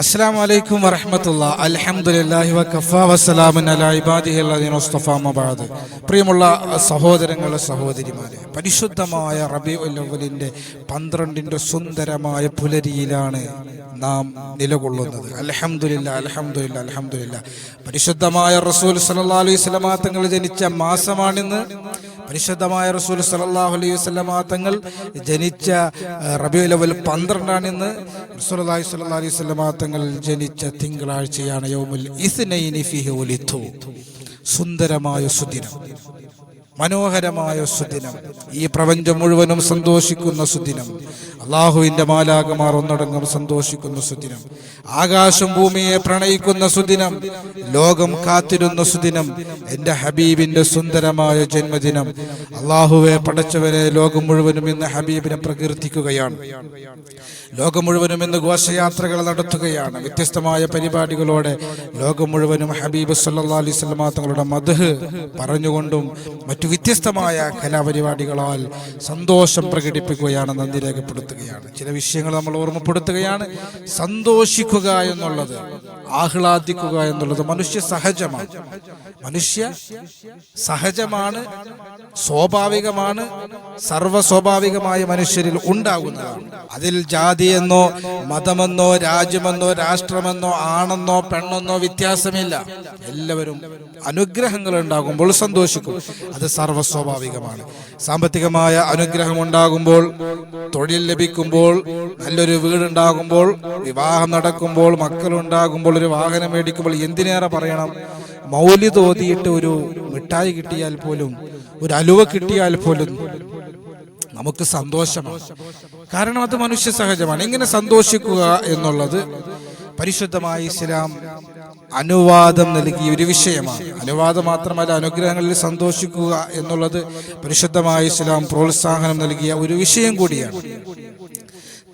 അസ്സലാമു അലൈക്കും വറഹ്മത്തുള്ളാഹി അൽഹംദുലില്ലാഹി വകഫാ വസ്സലാമുൻ അലാ ഇബാദിഹിൽ ലദീന മുസ്തഫാ മബഅദ്. പ്രിയമുള്ള സഹോദരങ്ങളെ സഹോദരിമാരെ, പരിശുദ്ധമായ റബീഉൽ അവ്വലിന്റെ 12ന്റെ സുന്ദരമായ പുലരിയിലാണ് നാം നിലകൊള്ളുന്നത്. അൽഹംദുലില്ലാഹ് അൽഹംദുലില്ലാഹ് അൽഹംദുലില്ലാഹ്. പരിശുദ്ധമായ റസൂൽ സല്ലല്ലാഹു അലൈഹി വസല്ലമ തങ്ങൾ ജനിച്ച മാസമാണിന്ന്. പരിശുദ്ധമായ റസൂൽ സല്ലല്ലാഹു അലൈഹി വസല്ലമ തങ്ങൾ ജനിച്ച റബീഉൽ അവ്വൽ 12 ഇന്ന്. റസൂലുള്ളാഹി സ്വല്ലല്ലാഹു അലൈഹി വസല്ലമ തങ്ങൾ ജനിച്ച തിങ്കളാഴ്ചയാണ് യൗമുൽ ഇസ്നൈനി ഫീഹി ഉലിതു. സുന്ദരമായ സുദിനം, മനോഹരമായ സുദിനം, ഈ പ്രപഞ്ചം മുഴുവനും സന്തോഷിക്കുന്ന സുദിനം, അള്ളാഹുവിന്റെ മാലാകമാർ ഒന്നടങ്കം സന്തോഷിക്കുന്ന സുദിനം, ആകാശം ഭൂമിയെ പ്രണയിക്കുന്ന സുദിനം, ലോകം കാത്തിരുന്ന സുദിനം, എൻ്റെ ഹബീബിന്റെ സുന്ദരമായ ജന്മദിനം. അള്ളാഹുവെ പടച്ചവരെ, ലോകം മുഴുവനും ഇന്ന് ഹബീബിനെ പ്രകീർത്തിക്കുകയാണ്. ലോകം മുഴുവനും ഇന്ന് ഘോഷയാത്രകൾ നടത്തുകയാണ്. വ്യത്യസ്തമായ പരിപാടികളോടെ ലോകം മുഴുവനും ഹബീബ് സല്ലല്ലാഹു അലൈഹി വസല്ലമ തങ്ങളുടെ മദ്ഹ് പറഞ്ഞുകൊണ്ടും മറ്റു വ്യത്യസ്തമായ കലാപരിപാടികളാൽ സന്തോഷം പ്രകടിപ്പിക്കുകയാണ്, നന്ദി രേഖപ്പെടുത്തുകയാണ്. ചില വിഷയങ്ങൾ നമ്മൾ ഓർമ്മപ്പെടുത്തുകയാണ്. സന്തോഷിക്കുക എന്നുള്ളത്, ആഹ്ലാദിക്കുക എന്നുള്ളത് മനുഷ്യ സഹജമാണ്, സ്വാഭാവികമാണ്, സർവ്വസ്വാഭാവികമായ മനുഷ്യരിൽ ഉണ്ടാകുന്നതാണ്. അതിൽ ജാതിയെന്നോ മതമെന്നോ രാജ്യമെന്നോ രാഷ്ട്രമെന്നോ ആണെന്നോ പെണ്ണെന്നോ വ്യത്യാസമില്ല. എല്ലാവരും അനുഗ്രഹങ്ങൾ ഉണ്ടാകുമ്പോൾ സന്തോഷിക്കും. അത് സർവ്വസ്വാഭാവികമാണ്. സാമ്പത്തികമായ അനുഗ്രഹം ഉണ്ടാകുമ്പോൾ, തൊഴിൽ ലഭിക്കുമ്പോൾ, നല്ലൊരു വീടുണ്ടാകുമ്പോൾ, വിവാഹം നടക്കുമ്പോൾ, മക്കളുണ്ടാകുമ്പോൾ, ഒരു വാഹനം മേടിക്കുമ്പോൾ, എന്തിനേറെ പറയണം, മൗലിദ് ഓതിയിട്ട് ഒരു മിഠായി കിട്ടിയാൽ പോലും, ഒരു അലുവ കിട്ടിയാൽ പോലും നമുക്ക് സന്തോഷമാണ്. കാരണം അത് മനുഷ്യ സഹജമാണ്. ഇങ്ങനെ സന്തോഷിക്കുക എന്നുള്ളത് പരിശുദ്ധമായ ഇസ്ലാം അനുവാദം നൽകിയ ഒരു വിഷയമാണ്. അനുവാദം മാത്രമല്ല, അനുഗ്രഹങ്ങളിൽ സന്തോഷിക്കുക എന്നുള്ളത് പരിശുദ്ധമായ ഇസ്ലാം പ്രോത്സാഹനം നൽകിയ ഒരു വിഷയം കൂടിയാണ്.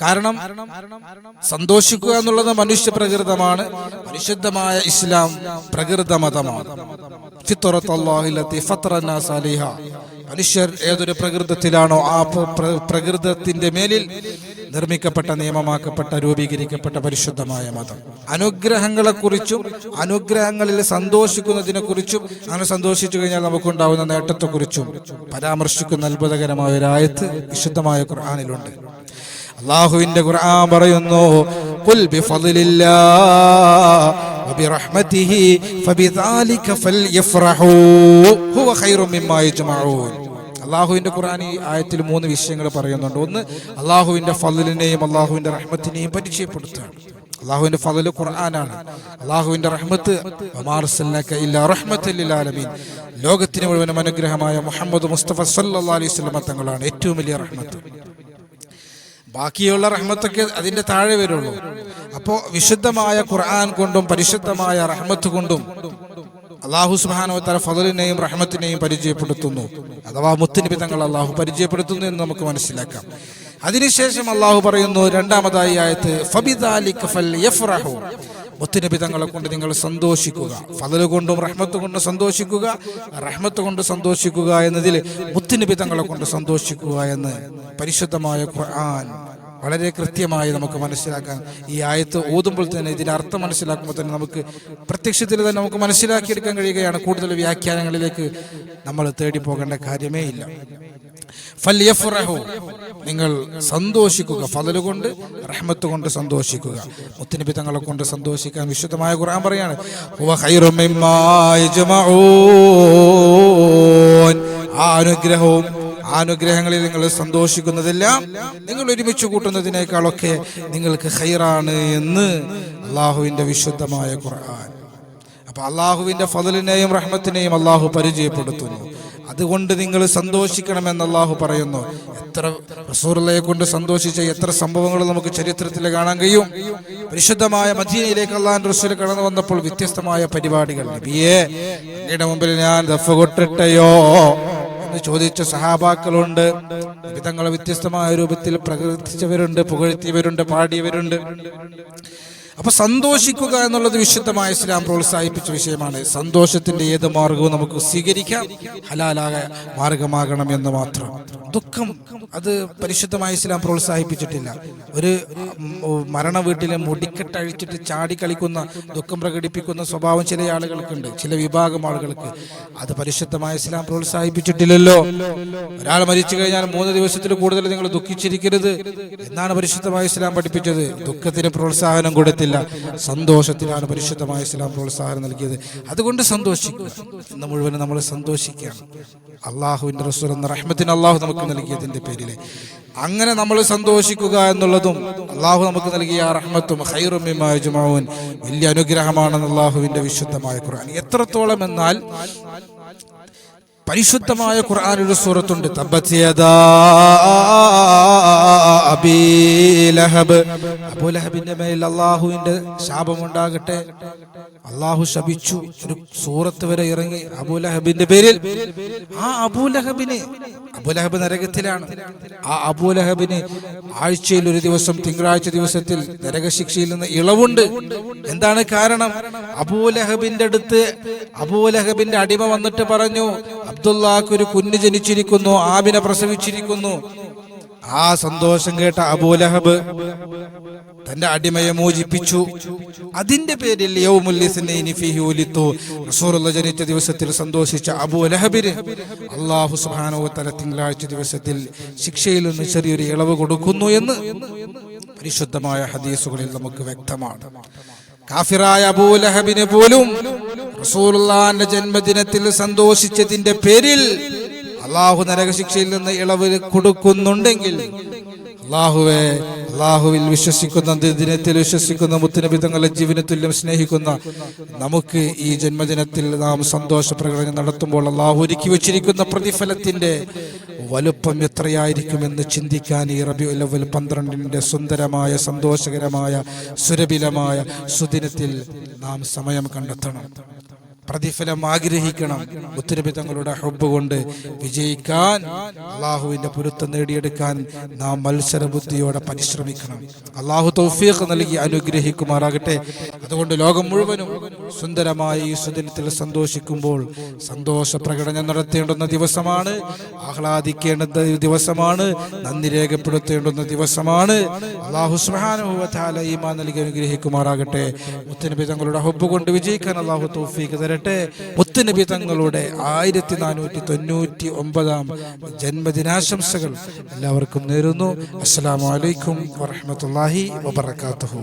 കാരണം സന്തോഷിക്കുക എന്നുള്ളത് മനുഷ്യ പ്രകൃതമാണ്. പരിശുദ്ധമായ ഇസ്ലാം പ്രകൃത മതമാണ്. മനുഷ്യർ ഏതൊരു പ്രകൃതത്തിലാണോ ആ പ്രകൃതത്തിന്റെ മേലിൽ നിർമ്മിക്കപ്പെട്ട, നിയമമാക്കപ്പെട്ട, രൂപീകരിക്കപ്പെട്ട പരിശുദ്ധമായ മതം. അനുഗ്രഹങ്ങളെക്കുറിച്ചും അനുഗ്രഹങ്ങളിൽ സന്തോഷിക്കുന്നതിനെ കുറിച്ചും, അങ്ങനെ സന്തോഷിച്ചു കഴിഞ്ഞാൽ നമുക്കുണ്ടാവുന്ന നേട്ടത്തെക്കുറിച്ചും പരാമർശിക്കുന്ന അത്ഭുതകരമായ ഒരു ആയത്ത് വിശുദ്ധമായ ഖുർആനിലുണ്ട്. അല്ലാഹുവിന്റെ ഖുർആൻ പറയുന്നു, ഖുൽ ബിഫദ്ലില്ലാഹി വബിറഹ്മതിഹി ഫബിദാലിക ഫൽയഫ്റഹൂ ഹുവ ഖൈറും മിമ്മാ യജ്മഊൻ. അല്ലാഹുവിന്റെ ഖുർആൻ ഈ ആയത്തിൽ 3 വിഷയങ്ങൾ പറയുന്നുണ്ട്. ഒന്ന്, അല്ലാഹുവിന്റെ ഫദ്ലിനെയും അല്ലാഹുവിന്റെ റഹ്മത്തിനെയും പരിചയപ്പെടുത്തുകയാണ്. അല്ലാഹുവിന്റെ ഫദ്ല് ഖുർആനാണ്. അല്ലാഹുവിന്റെ റഹ്മത്ത് വമാ അർസൽനാക ഇല്ലാ റഹ്മത്തൽ ലിൽ ആലമീൻ. ലോകത്തിന് മുഴുവനും അനുഗ്രഹമായ മുഹമ്മദ് മുസ്തഫ സല്ലല്ലാഹു അലൈഹി വസല്ലം തങ്ങളാണ് ഏറ്റവും വലിയ റഹ്മത്ത്. ബാക്കിയുള്ള റഹ്മത്തൊക്കെ അതിന്റെ താഴെ വരുള്ളൂ. അപ്പോ വിശുദ്ധമായ ഖുർആൻ കൊണ്ടും പരിശുദ്ധമായ റഹ്മത്ത് കൊണ്ടും അല്ലാഹു സുബ്ഹാനഹു വ തആല ഫദ്ലിനെയും റഹ്മത്തിനെയും പരിചയപ്പെടുത്തുന്നു, അഥവാ മുത്തുനബി തങ്ങൾ അല്ലാഹു പരിചയപ്പെടുത്തുന്നു എന്ന് നമുക്ക് മനസ്സിലാക്കാം. അതിനുശേഷം അല്ലാഹു പറയുന്നു രണ്ടാമതായി ആയത്ത്, ഫബിദാലിക ഫൽയഫ്റഹൂ. മുത്തുനബി തങ്ങളെ കൊണ്ട് നിങ്ങൾ സന്തോഷിക്കുക. ഫദ്ല് കൊണ്ടും റഹ്മത്ത് കൊണ്ടും സന്തോഷിക്കുക. റഹ്മത്ത് കൊണ്ട് സന്തോഷിക്കുക എന്നതിൽ മുത്തുനബി തങ്ങളെ കൊണ്ട് സന്തോഷിക്കുക എന്ന് പരിശുദ്ധമായ ഖുർആൻ വളരെ കൃത്യമായി നമുക്ക് മനസ്സിലാക്കാൻ, ഈ ആയത്ത് ഓതുമ്പോൾ തന്നെ ഇതിന്റെ അർത്ഥം മനസ്സിലാക്കുമ്പോൾ തന്നെ നമുക്ക് പ്രത്യക്ഷത്തിൽ തന്നെ നമുക്ക് മനസ്സിലാക്കിയെടുക്കാൻ കഴിയുകയാണ്. കൂടുതൽ വ്യാഖ്യാനങ്ങളിലേക്ക് നമ്മൾ തേടി പോകേണ്ട കാര്യമേ ഇല്ല. ഫൽയഫ്റഹൂ, നിങ്ങൾ സന്തോഷിക്കുക. ഫദ്ല് കൊണ്ട് റഹ്മത്ത് കൊണ്ട് സന്തോഷിക്കുക. മുത്തുനബി തങ്ങളെ കൊണ്ട് സന്തോഷിക്കാൻ വിശുദ്ധമായ ഖുർആൻ പറയാണ്, ഹുവ ഖൈറും മിമ്മാ യജ്മഊൻ. ആ അനുഗ്രഹങ്ങളിൽ നിങ്ങൾ സന്തോഷിക്കുന്നതെല്ലാം നിങ്ങൾ ഒരുമിച്ച് കൂട്ടുന്നതിനേക്കാളൊക്കെ നിങ്ങൾക്ക് ഖൈറാണ് എന്ന് അല്ലാഹുവിന്റെ വിശുദ്ധമായ ഖുർആൻ. അപ്പൊ അല്ലാഹുവിന്റെ ഫദ്ലിനെയും റഹ്മത്തിനെയും അല്ലാഹു പരിചയപ്പെടുത്തുന്നു. അതുകൊണ്ട് നിങ്ങൾ സന്തോഷിക്കണമെന്ന് അല്ലാഹു പറയുന്നു. എത്ര റസൂലുള്ളാഹിയെ കൊണ്ട് സന്തോഷിച്ച എത്ര സംഭവങ്ങൾ നമുക്ക് ചരിത്രത്തിൽ കാണാൻ കഴിയും. പരിശുദ്ധമായ മദീനയിലേക്ക് അല്ലാഹുവിന്റെ റസൂൽ കടന്നു വന്നപ്പോൾ വ്യത്യസ്തമായ പരിപാടികൾ. നബിയേ, അങ്ങയുടെ മുമ്പിൽ ഞാൻ ദഫ് കൊട്ടട്ടെയോ എന്ന് ചോദിച്ച സഹാബാക്കളുണ്ട്. നബി തങ്ങളെ വ്യത്യസ്തമായ രൂപത്തിൽ പ്രകീർത്തിച്ചവരുണ്ട്, പുകഴ്ത്തിയവരുണ്ട്, പാടിയവരുണ്ട്. അപ്പൊ സന്തോഷിക്കുക എന്നുള്ളത് വിശുദ്ധമായ ഇസ്ലാം പ്രോത്സാഹിപ്പിച്ച വിഷയമാണ്. സന്തോഷത്തിന്റെ ഏത് മാർഗവും നമുക്ക് സ്വീകരിക്കാം, ഹലാലായ മാർഗമാകണം എന്ന് മാത്രം. ദുഃഖം അത് പരിശുദ്ധമായ ഇസ്ലാം പ്രോത്സാഹിപ്പിച്ചിട്ടില്ല. ഒരു മരണ വീട്ടിലെ മുടിക്കെട്ടഴിച്ചിട്ട് ചാടി കളിക്കുന്ന ദുഃഖം പ്രകടിപ്പിക്കുന്ന സ്വഭാവം ചില ആളുകൾക്കുണ്ട്, ചില വിഭാഗം ആളുകൾക്ക്. അത് പരിശുദ്ധമായ ഇസ്ലാം പ്രോത്സാഹിപ്പിച്ചിട്ടില്ലല്ലോ. ഒരാൾ മരിച്ചു കഴിഞ്ഞാൽ 3 ദിവസത്തിൽ കൂടുതൽ നിങ്ങൾ ദുഃഖിച്ചിരിക്കരുത് എന്നാണ് പരിശുദ്ധമായ ഇസ്ലാം പഠിപ്പിച്ചത്. ദുഃഖത്തിന് പ്രോത്സാഹനം കൊടുത്തില്ല, സന്തോഷത്തിലാണ് പരിശുദ്ധമായ ഇസ്ലാം പ്രോത്സാഹനം നൽകിയത്. അതുകൊണ്ട് സന്തോഷിക്കുക. ഇന്ന് മുഴുവൻ നമ്മൾ സന്തോഷിക്കുകയാണ്. അള്ളാഹുവിന്റെ റസൂൽ എന്ന റഹ്മത്തിന് അള്ളാഹു നമുക്ക് നൽകിയതിന്റെ പേരിൽ അങ്ങനെ നമ്മൾ സന്തോഷിക്കുക എന്നുള്ളതും അള്ളാഹു നമുക്ക് നൽകിയ റഹ്മത്തും ഖൈറും മിമ്മാ യജ്മഊൻ വലിയ അനുഗ്രഹമാണെന്ന് അള്ളാഹുവിന്റെ വിശുദ്ധമായ ഖുർആൻ. എത്രത്തോളം എന്നാൽ പരിശുദ്ധമായ ഖുർആനിൽ ഒരു സൂറത്തുണ്ട്, തബ്ബത് യദാ അബീ ലഹബ്. അബൂലഹബിന്റെ മേൽ അള്ളാഹുവിന്റെ ശാപമുണ്ടാകട്ടെ. അള്ളാഹു ശപിച്ചു, ഒരു സൂറത്ത് വരെ ഇറങ്ങി അബൂലഹബിന്റെ പേരിൽ. ആ അബൂലഹബ് നരകത്തിലാണ്. ആ അബൂലഹബിന് ആഴ്ചയിൽ ഒരു ദിവസം, തിങ്കളാഴ്ച ദിവസത്തിൽ നരകശിക്ഷയിൽ നിന്ന് ഇളവുണ്ട്. എന്താണ് കാരണം? അബൂലഹബിന്റെ അടുത്ത് അബൂലഹബിന്റെ അടിമ വന്നിട്ട് പറഞ്ഞു, അബ്ദുല്ലാക്ക് ഒരു കുഞ്ഞ് ജനിച്ചിരിക്കുന്നു, ആബിനെ പ്രസവിച്ചിരിക്കുന്നു. ആ സന്തോഷം കേട്ട അബൂലഹബ് തന്റെ അടിമയെ മോചിപ്പിച്ചു. അതിന്റെ പേരിൽ യൗമുൽ ഇസ്നൈനി ഫീഹി ഉലിതു, റസൂലുള്ളാഹി ജനിച്ച ദിവസത്തിൽ സന്തോഷിച്ച അബൂലഹബിന് അല്ലാഹു സുബ്ഹാനഹു വ തആല തിങ്കളാഴ്ച ദിവസത്തിൽ ശിക്ഷയിൽ നിന്ന് ചെറിയൊരു ഇളവ് കൊടുക്കുന്നു എന്ന് പരിശുദ്ധമായ ഹദീസുകളിൽ നമുക്ക് വ്യക്തമാണ്. കാഫിറായ അബൂലഹബിന് പോലും റസൂലുള്ളാഹിന്റെ ജന്മദിനത്തിൽ സന്തോഷിച്ചതിന്റെ പേരിൽ അള്ളാഹു നരകശിക്ഷയിൽ നിന്ന് ഇളവ് കൊടുക്കുന്നുണ്ടെങ്കിൽ, അള്ളാഹുവിൽ വിശ്വസിക്കുന്ന, ദിനത്തിൽ വിശ്വസിക്കുന്ന, മുത്തുനബി തങ്ങളുടെ ജീവന തുല്യം സ്നേഹിക്കുന്ന നമുക്ക് ഈ ജന്മദിനത്തിൽ നാം സന്തോഷ പ്രകടനം നടത്തുമ്പോൾ അള്ളാഹു ഒരുക്കി വെച്ചിരിക്കുന്ന പ്രതിഫലത്തിന്റെ വലുപ്പം എത്രയായിരിക്കുമെന്ന് ചിന്തിക്കാൻ ഈ റബീഉൽ അവ്വൽ 12ന്റെ സുന്ദരമായ, സന്തോഷകരമായ, സുരഭിലമായ സുദിനത്തിൽ നാം സമയം കണ്ടെത്തണം. പ്രതിഫലം ആഗ്രഹിക്കണം. മുത്തുനബി തങ്ങളുടെ ഹുബ്ബ് കൊണ്ട് വിജയിക്കാൻ, അള്ളാഹുവിന്റെ പൊരുത്തം നേടിയെടുക്കാൻ നാം മത്സര ബുദ്ധിയോടെ പരിശ്രമിക്കണം. അള്ളാഹു തൗഫീഖ് നൽകി അനുഗ്രഹിക്കുമാറാകട്ടെ. അതുകൊണ്ട് ലോകം മുഴുവനും സുന്ദരമായ ഈ സുദിനത്തിൽ സന്തോഷിക്കുമ്പോൾ സന്തോഷ പ്രകടനം നടത്തേണ്ടുന്ന ദിവസമാണ്, ആഹ്ലാദിക്കേണ്ടുന്ന ദിവസമാണ്, നന്ദി രേഖപ്പെടുത്തേണ്ടുന്ന ദിവസമാണ്. അള്ളാഹു സുബ്ഹാനഹു വ തആല ഈമാൻ നൽകി അനുഗ്രഹിക്കുമാറാകട്ടെ. മുത്തുനബി തങ്ങളുടെ ഹുബ്ബ് കൊണ്ട് വിജയിക്കാൻ അള്ളാഹു തൗഫീഖ് തരട്ടെ. മുത്തുനബി തങ്ങളുടെ 1499 ജന്മദിനാശംസകൾ എല്ലാവർക്കും നേരുന്നു. അസ്സലാമു അലൈക്കും വറഹ്മത്തുള്ളാഹി വബറകാതുഹു.